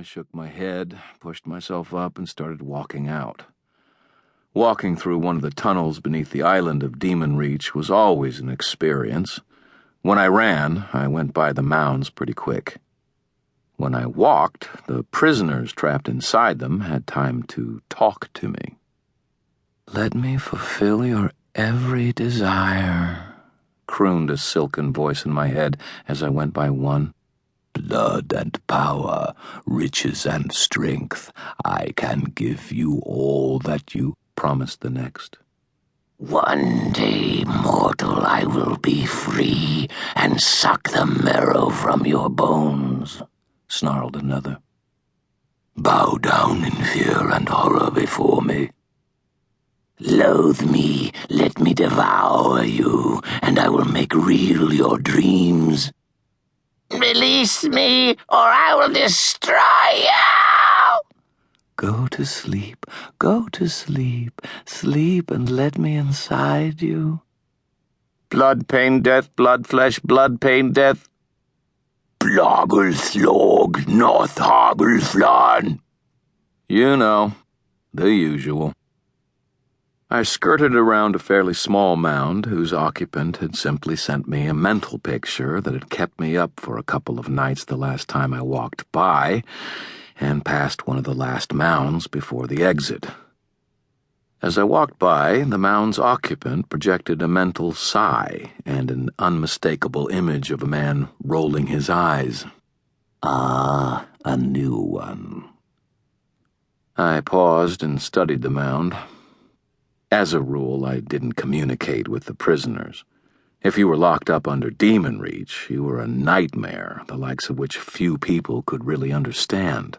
I shook my head, pushed myself up, and started walking out. Walking through one of the tunnels beneath the island of Demon Reach was always an experience. When I ran, I went by the mounds pretty quick. When I walked, the prisoners trapped inside them had time to talk to me. "Let me fulfill your every desire," crooned a silken voice in my head as I went by one. "Blood and power, riches and strength, I can give you all that you," promised the next. "One day, mortal, I will be free and suck the marrow from your bones," snarled another. "Bow down in fear and horror before me. Loathe me, let me devour you, and I will make real your dreams. Release me, or I will destroy you!" "Go to sleep, sleep and let me inside you." "Blood, pain, death, blood, flesh, blood, pain, death." "Blogelslog, not Hagelflan." You know, the usual. I skirted around a fairly small mound whose occupant had simply sent me a mental picture that had kept me up for a couple of nights the last time I walked by, and passed one of the last mounds before the exit. As I walked by, the mound's occupant projected a mental sigh and an unmistakable image of a man rolling his eyes. "Ah, a new one." I paused and studied the mound. As a rule, I didn't communicate with the prisoners. If you were locked up under Demon Reach, you were a nightmare, the likes of which few people could really understand.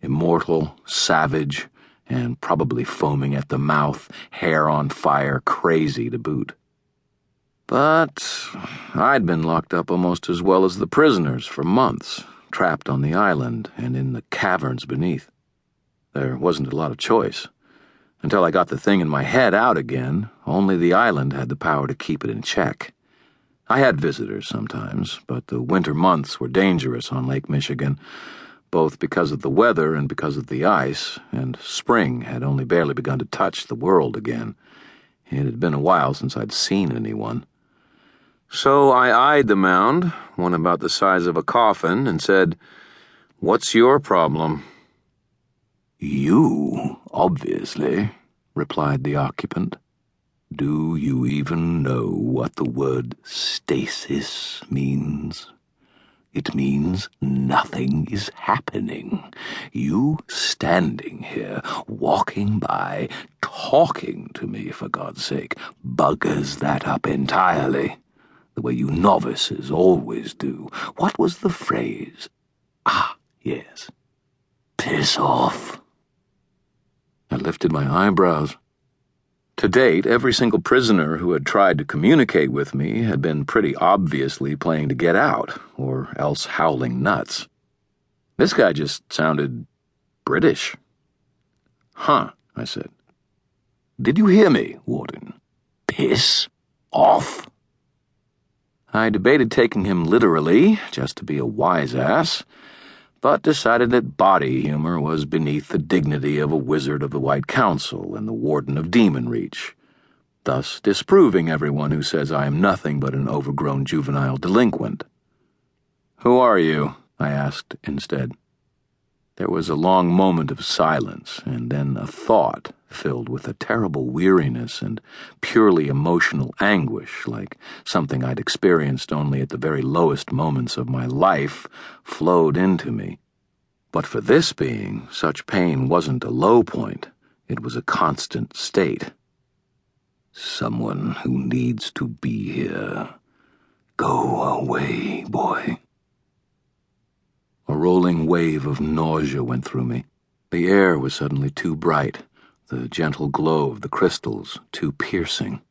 Immortal, savage, and probably foaming at the mouth, hair on fire, crazy to boot. But I'd been locked up almost as well as the prisoners for months, trapped on the island and in the caverns beneath. There wasn't a lot of choice. Until I got the thing in my head out again, only the island had the power to keep it in check. I had visitors sometimes, but the winter months were dangerous on Lake Michigan, both because of the weather and because of the ice, and spring had only barely begun to touch the world again. It had been a while since I'd seen anyone. So I eyed the mound, one about the size of a coffin, and said, "What's your problem?" "You, obviously," replied the occupant. "Do you even know what the word stasis means? It means nothing is happening. You standing here, walking by, talking to me, for God's sake, buggers that up entirely, the way you novices always do. What was the phrase? Ah, yes. Piss off." I lifted my eyebrows. To date, every single prisoner who had tried to communicate with me had been pretty obviously playing to get out, or else howling nuts. This guy just sounded British. "Huh," I said. "Did you hear me, Warden? Piss off." I debated taking him literally, just to be a wise ass, but decided that body humor was beneath the dignity of a wizard of the White Council and the warden of Demon Reach, thus disproving everyone who says I am nothing but an overgrown juvenile delinquent. "Who are you?" I asked instead. There was a long moment of silence, and then a thought filled with a terrible weariness and purely emotional anguish, like something I'd experienced only at the very lowest moments of my life, flowed into me. But for this being, such pain wasn't a low point, it was a constant state. "Someone who needs to be here. Go away, boy." A rolling wave of nausea went through me. The air was suddenly too bright, the gentle glow of the crystals too piercing.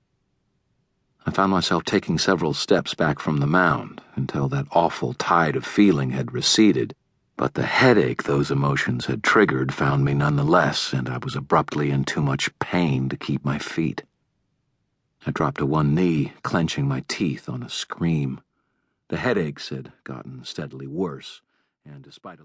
I found myself taking several steps back from the mound until that awful tide of feeling had receded, but the headache those emotions had triggered found me nonetheless, and I was abruptly in too much pain to keep my feet. I dropped to one knee, clenching my teeth on a scream. The headaches had gotten steadily worse, and despite a